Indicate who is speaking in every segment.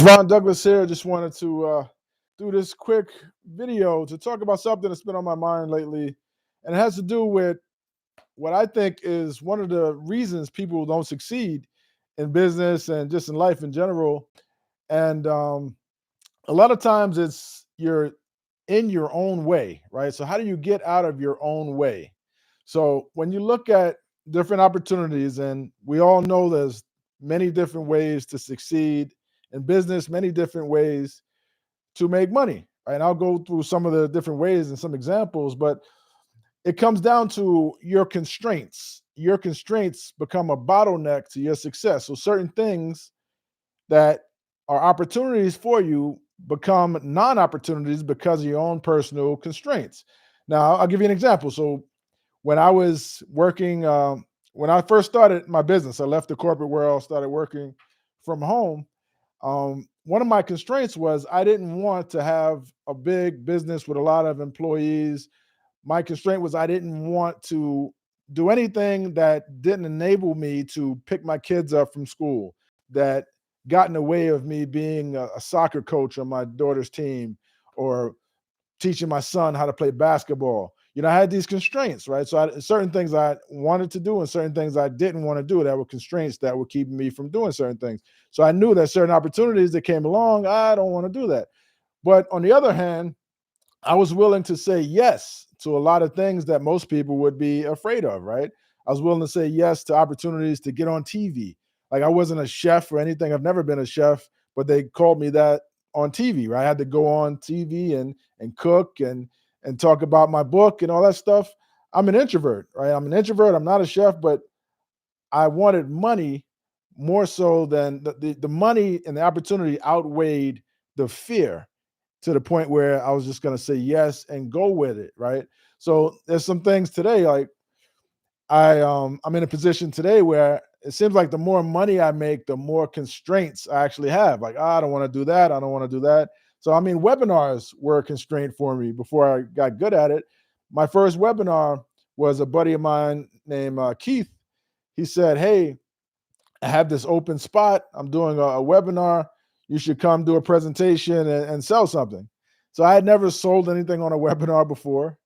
Speaker 1: Ron Douglas here. Just wanted to do this quick video to talk about something that's been on my mind lately, and it has to do with what I think is one of the reasons people don't succeed in business and just in life in general. And a lot of times it's you're in your own way, right? So, how do you get out of your own way? So, when you look at different opportunities, and we all know there's many different ways to succeed in business, many different ways to make money. Right? And I'll go through some of the different ways and some examples, but it comes down to your constraints. Your constraints become a bottleneck to your success. So certain things that are opportunities for you become non-opportunities because of your own personal constraints. Now, I'll give you an example. So when I was working, when I first started my business, I left the corporate world, started working from home. One of my constraints was I didn't want to have a big business with a lot of employees. My constraint was I didn't want to do anything that didn't enable me to pick my kids up from school, that got in the way of me being a soccer coach on my daughter's team, or teaching my son how to play basketball. I had these constraints, right? So certain things I wanted to do and certain things I didn't want to do that were constraints that were keeping me from doing certain things. So I knew that certain opportunities that came along, I don't want to do that. But on the other hand, I was willing to say yes to a lot of things that most people would be afraid of, right? I was willing to say yes to opportunities to get on TV. Like I wasn't a chef or anything. I've never been a chef, but they called me that on TV, right? I had to go on TV and cook and talk about my book and all that stuff. I'm an introvert, right? I'm an introvert. I'm not a chef, but I wanted money more so than the money and the opportunity outweighed the fear to the point where I was just going to say yes and go with it, right? So there's some things today, like I'm in a position today where it seems like the more money I make, the more constraints I actually have. Like, I don't want to do that. I don't want to do that. So I mean, webinars were a constraint for me before I got good at it. My first webinar was a buddy of mine named Keith. He said, "Hey, I have this open spot. I'm doing a webinar. You should come do a presentation and sell something." So I had never sold anything on a webinar before.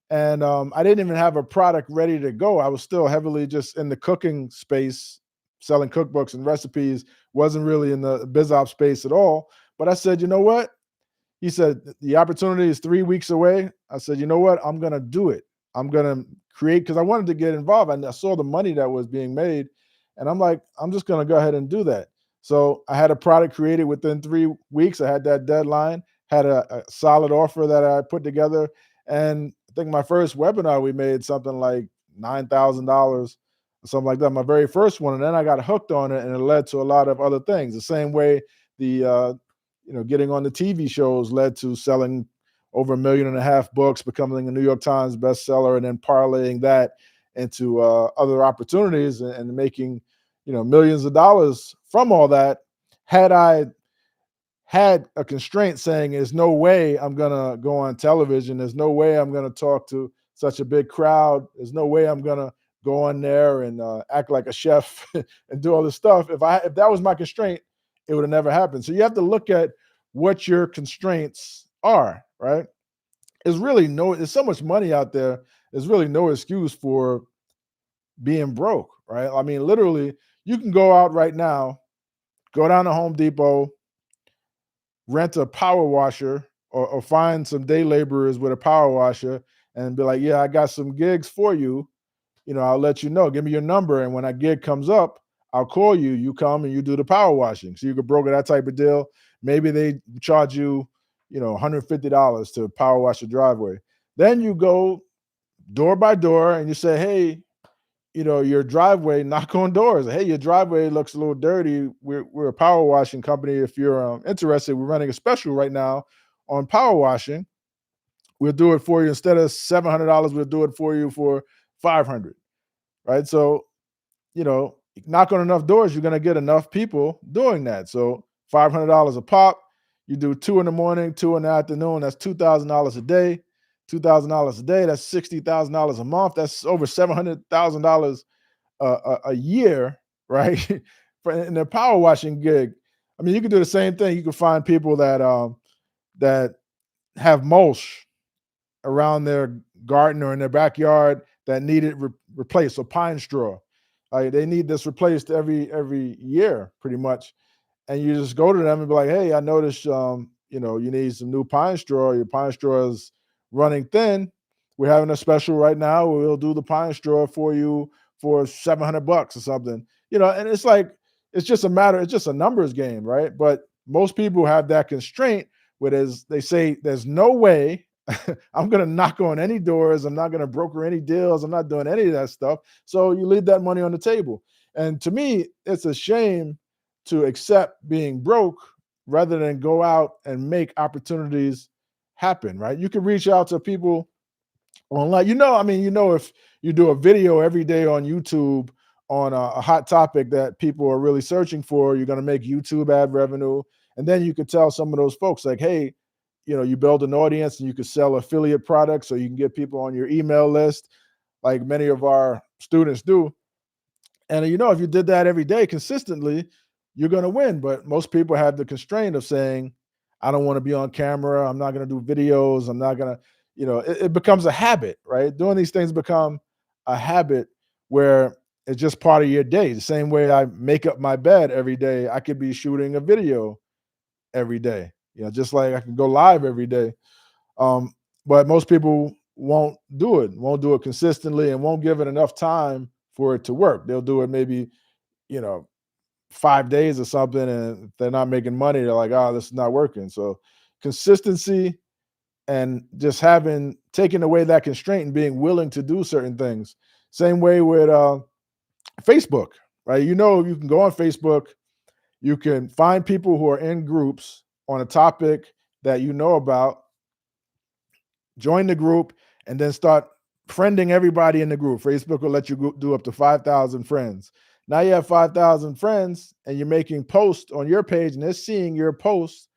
Speaker 1: And I didn't even have a product ready to go. I was still heavily just in the cooking space, selling cookbooks and recipes, wasn't really in the biz op space at all. But I said, you know what? He said, the opportunity is 3 weeks away. I said, you know what? I'm going to do it. I'm going to create, because I wanted to get involved. And I saw the money that was being made. And I'm like, I'm just going to go ahead and do that. So I had a product created within 3 weeks. I had that deadline, had a solid offer that I put together. And I think my first webinar, we made something like $9,000, something like that, my very first one. And then I got hooked on it, and it led to a lot of other things. The same way getting on the TV shows led to selling over 1.5 million books, becoming a New York Times bestseller, and then parlaying that into other opportunities and making millions of dollars from all that. Had I had a constraint saying there's no way I'm going to go on television, there's no way I'm going to talk to such a big crowd, there's no way I'm going to go on there and act like a chef and do all this stuff. If that was my constraint, it would have never happened. So you have to look at what your constraints are, right? There's so much money out there. There's really no excuse for being broke, right? I mean, literally, you can go out right now, go down to Home Depot, rent a power washer, or find some day laborers with a power washer and be like, yeah, I got some gigs for you. I'll let you know. Give me your number. And when a gig comes up, I'll call you. You come and you do the power washing. So you could broker that type of deal. Maybe they charge you, $150 to power wash your driveway. Then you go door by door and you say, hey, your driveway, knock on doors. Hey, your driveway looks a little dirty. We're a power washing company. If you're interested, we're running a special right now on power washing. We'll do it for you. Instead of $700, we'll do it for you for $500. Right. So, knock on enough doors, you're going to get enough people doing that. So $500 a pop. You do 2 in the morning, 2 in the afternoon. That's $2,000 a day. $2,000 a day. That's $60,000 a month. That's over $700,000 a year, right? In a power washing gig. I mean, you can do the same thing. You can find people that have mulch around their garden or in their backyard that need it replaced. So pine straw, they need this replaced every year, pretty much. And you just go to them and be like, "Hey, I noticed, you need some new pine straw. Your pine straw is running thin. We're having a special right now. We'll do the pine straw for you for $700 or something." And it's like it's just a matter. It's just a numbers game, right? But most people have that constraint, where they say, "There's no way I'm going to knock on any doors. I'm not going to broker any deals. I'm not doing any of that stuff." So you leave that money on the table. And to me, it's a shame to accept being broke rather than go out and make opportunities happen, right? You can reach out to people online. If you do a video every day on YouTube on a hot topic that people are really searching for, you're going to make YouTube ad revenue. And then you could tell some of those folks, like, "Hey, you build an audience and you could sell affiliate products, so you can get people on your email list, like many of our students do." And if you did that every day consistently, you're going to win. But most people have the constraint of saying, "I don't want to be on camera. I'm not going to do videos. I'm not going to," it becomes a habit, right? Doing these things become a habit where it's just part of your day. The same way I make up my bed every day, I could be shooting a video every day, just like I can go live every day. Um, but most people won't do it consistently, and won't give it enough time for it to work. They'll do it maybe, you know, 5 days or something, and if they're not making money, they're like, "Oh, this is not working." So consistency and just taking away that constraint and being willing to do certain things. Same way with Facebook, right? You can go on Facebook, you can find people who are in groups on a topic that you know about, join the group, and then start friending everybody in the group. Facebook will let you do up to 5,000 friends. Now you have 5,000 friends, and you're making posts on your page, and they're seeing your posts,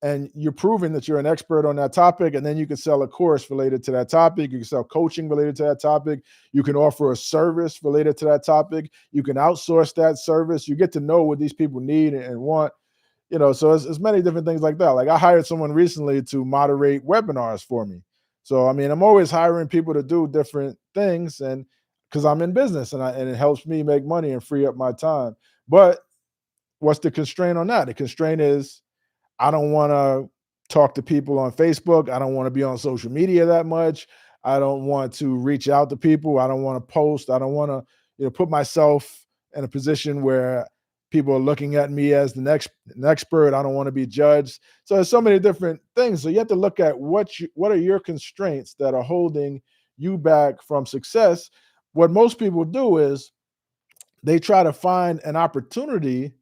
Speaker 1: and you're proving that you're an expert on that topic. And then you can sell a course related to that topic. You can sell coaching related to that topic. You can offer a service related to that topic. You can outsource that service. You get to know what these people need and want. So it's many different things like that. Like, I hired someone recently to moderate webinars for me. So I mean, I'm always hiring people to do different things, and because I'm in business, and it helps me make money and free up my time. But what's the constraint on that? The constraint is, I don't want to talk to people on Facebook. I don't want to be on social media that much. I don't want to reach out to people. I don't want to post. I don't want to, put myself in a position where people are looking at me as an expert. I don't want to be judged. So there's so many different things. So you have to look at what are your constraints that are holding you back from success. What most people do is they try to find an opportunity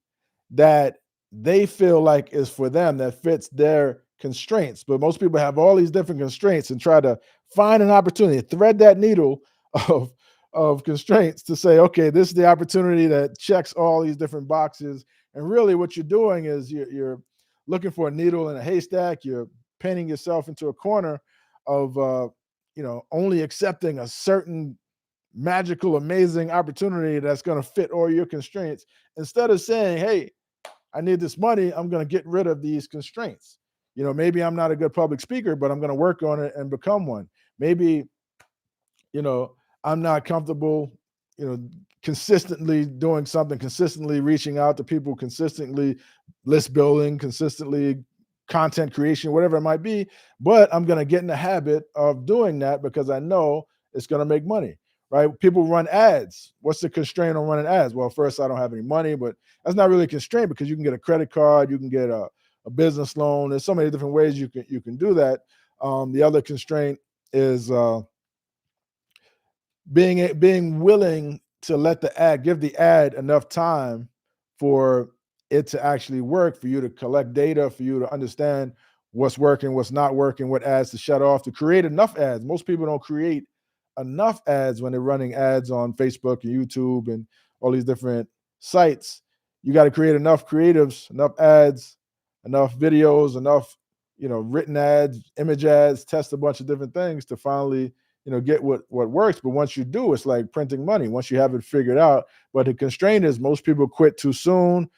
Speaker 1: that they feel like is for them, that fits their constraints. But most people have all these different constraints and try to find an opportunity, thread that needle of constraints to say, "Okay, this is the opportunity that checks all these different boxes." And really what you're doing is you're looking for a needle in a haystack. You're painting yourself into a corner of only accepting a certain magical, amazing opportunity that's going to fit all your constraints, instead of saying, "Hey, I need this money. I'm going to get rid of these constraints." Maybe I'm not a good public speaker, but I'm going to work on it and become one. Maybe, you know, I'm not comfortable, you know, consistently doing something, consistently reaching out to people, consistently list building, consistently content creation, whatever it might be. But I'm going to get in the habit of doing that because I know it's going to make money, right? People run ads. What's the constraint on running ads? Well, first, I don't have any money, but that's not really a constraint because you can get a credit card, you can get a business loan. There's so many different ways you can do that. The other constraint is being willing to give the ad enough time for it to actually work, for you to collect data, for you to understand what's working, what's not working, what ads to shut off, to create enough ads. Most people don't create enough ads when they're running ads on Facebook and YouTube and all these different sites. You got to create enough creatives, enough ads, enough videos, enough written ads, image ads, test a bunch of different things to finally get what works. But once you do, it's like printing money once you have it figured out. But the constraint is most people quit too soon.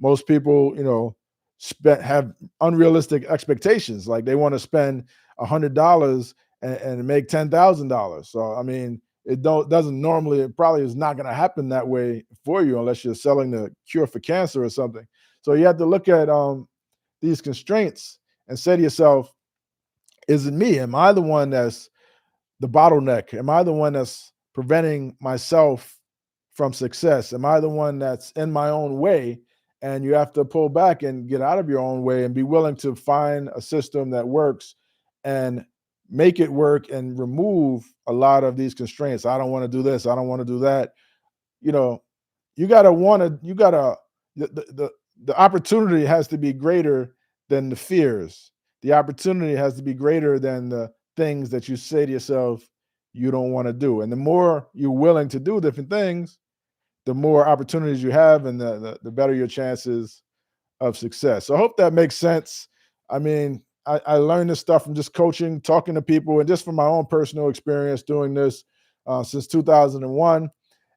Speaker 1: most people, have unrealistic expectations. Like they want to spend $100 and make $10,000. So I mean, doesn't normally. It probably is not going to happen that way for you unless you're selling the cure for cancer or something. So you have to look at these constraints and say to yourself, is it me? Am I the one that's the bottleneck? Am I the one that's preventing myself from success? Am I the one that's in my own way? And you have to pull back and get out of your own way and be willing to find a system that works and make it work and remove a lot of these constraints. I don't want to do this. I don't want to do that. You know, you gotta the opportunity has to be greater than the fears. The opportunity has to be greater than the things that you say to yourself you don't want to do. And the more you're willing to do different things, the more opportunities you have and the better your chances of success. So I hope that makes sense. I mean, I learned this stuff from just coaching, talking to people, and just from my own personal experience doing this since 2001.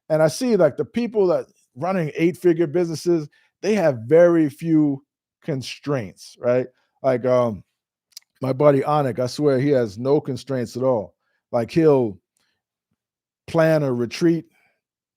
Speaker 1: And I see like the people that running 8-figure businesses, they have very few constraints, right? Like my buddy Anik, I swear he has no constraints at all. Like he'll plan a retreat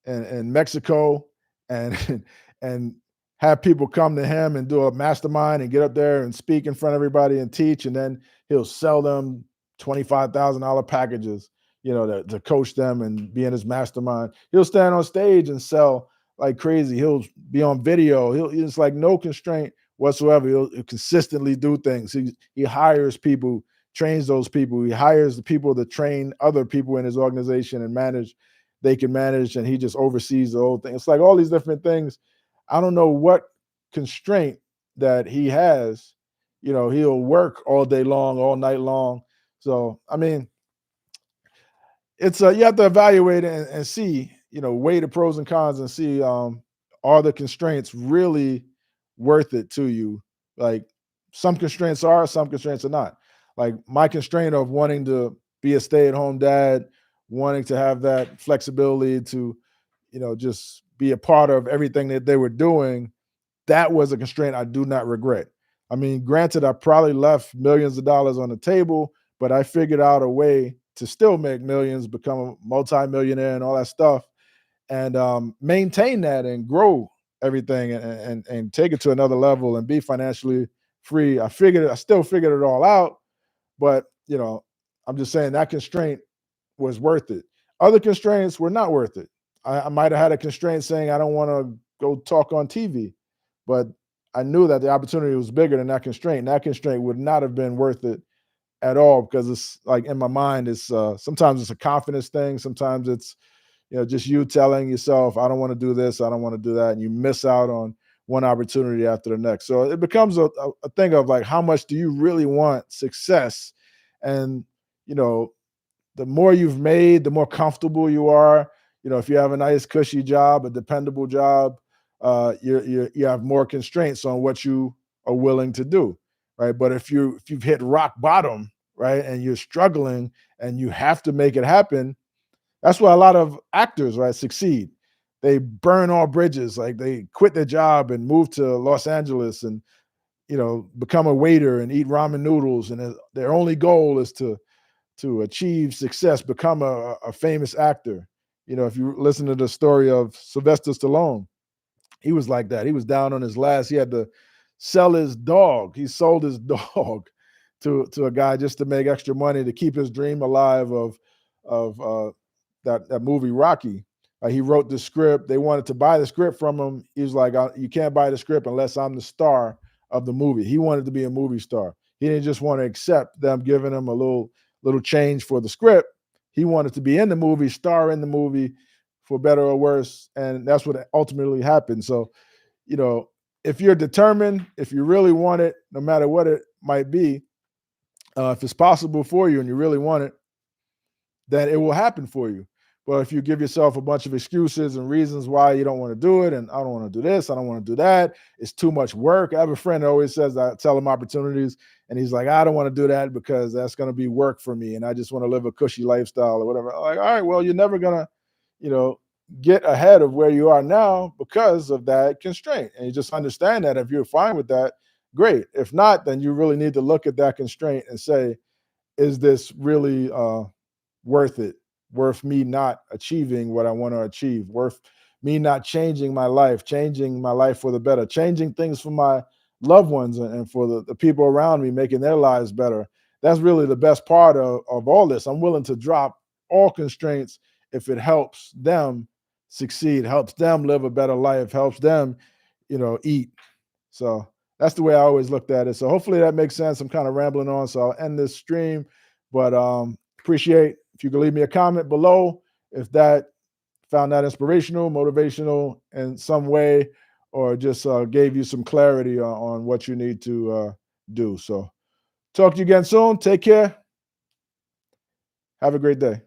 Speaker 1: in Mexico and and have people come to him and do a mastermind and get up there and speak in front of everybody and teach, and then he'll sell them $25,000 packages, to coach them and be in his mastermind. He'll stand on stage and sell like crazy. He'll be on video. It's like no constraint whatsoever. He'll consistently do things. He hires people, trains those people. He hires the people that train other people in his organization and they can manage, and he just oversees the whole thing. It's like all these different things. I don't know what constraint that he has. He'll work all day long, all night long. So, I mean, it's you have to evaluate and see, weigh the pros and cons and see are the constraints really worth it to you? Like some constraints are, some constraints are not. Like my constraint of wanting to be a stay-at-home dad, wanting to have that flexibility to, just be a part of everything that they were doing, that was a constraint I do not regret. I mean, granted, I probably left millions of dollars on the table, but I figured out a way to still make millions, become a multimillionaire and all that stuff, and maintain that and grow everything and take it to another level and be financially free. I still figured it all out, but I'm just saying that constraint was worth it. Other constraints were not worth it. I might have had a constraint saying I don't want to go talk on TV, but I knew that the opportunity was bigger than that constraint. And that constraint would not have been worth it at all, because it's like in my mind, it's sometimes it's a confidence thing. Sometimes it's just you telling yourself, I don't want to do this, I don't want to do that, and you miss out on one opportunity after the next. So it becomes a thing of like, how much do you really want success? And the more you've made, the more comfortable you are. If you have a nice cushy job, a dependable job, you have more constraints on what you are willing to do, right? But if you've hit rock bottom, right, and you're struggling and you have to make it happen, that's why a lot of actors, right, succeed. They burn all bridges, like they quit their job and move to Los Angeles and become a waiter and eat ramen noodles, and their only goal is to achieve success, become a famous actor. If you listen to the story of Sylvester Stallone, he was like that. He was down on his last. He had to sell his dog. He sold his dog to a guy just to make extra money to keep his dream alive of that movie Rocky. He wrote the script. They wanted to buy the script from him. He was like, "You can't buy the script unless I'm the star of the movie." He wanted to be a movie star. He didn't just want to accept them giving him a little change for the script. He wanted to be in the movie, star in the movie, for better or worse, and that's what ultimately happened. So, if you're determined, if you really want it, no matter what it might be, if it's possible for you and you really want it, then it will happen for you. But if you give yourself a bunch of excuses and reasons why you don't want to do it, and I don't want to do this, I don't want to do that, it's too much work. I have a friend that always says, I tell him opportunities, and he's like, I don't want to do that because that's going to be work for me, and I just want to live a cushy lifestyle or whatever. I'm like, all right, well, you're never gonna, get ahead of where you are now because of that constraint. And you just understand that if you're fine with that, great. If not, then you really need to look at that constraint and say, is this really worth it? Worth me not achieving what I want to achieve? Worth me not changing my life for the better, changing things for my loved ones and for the people around me, making their lives better. That's really the best part of all this. I'm willing to drop all constraints if it helps them succeed, helps them live a better life, helps them, eat. So that's the way I always looked at it. So hopefully that makes sense. I'm kind of rambling on, so I'll end this stream. But appreciate if you could leave me a comment below if that found that inspirational, motivational in some way, or just gave you some clarity on what you need to do. So talk to you again soon. Take care. Have a great day.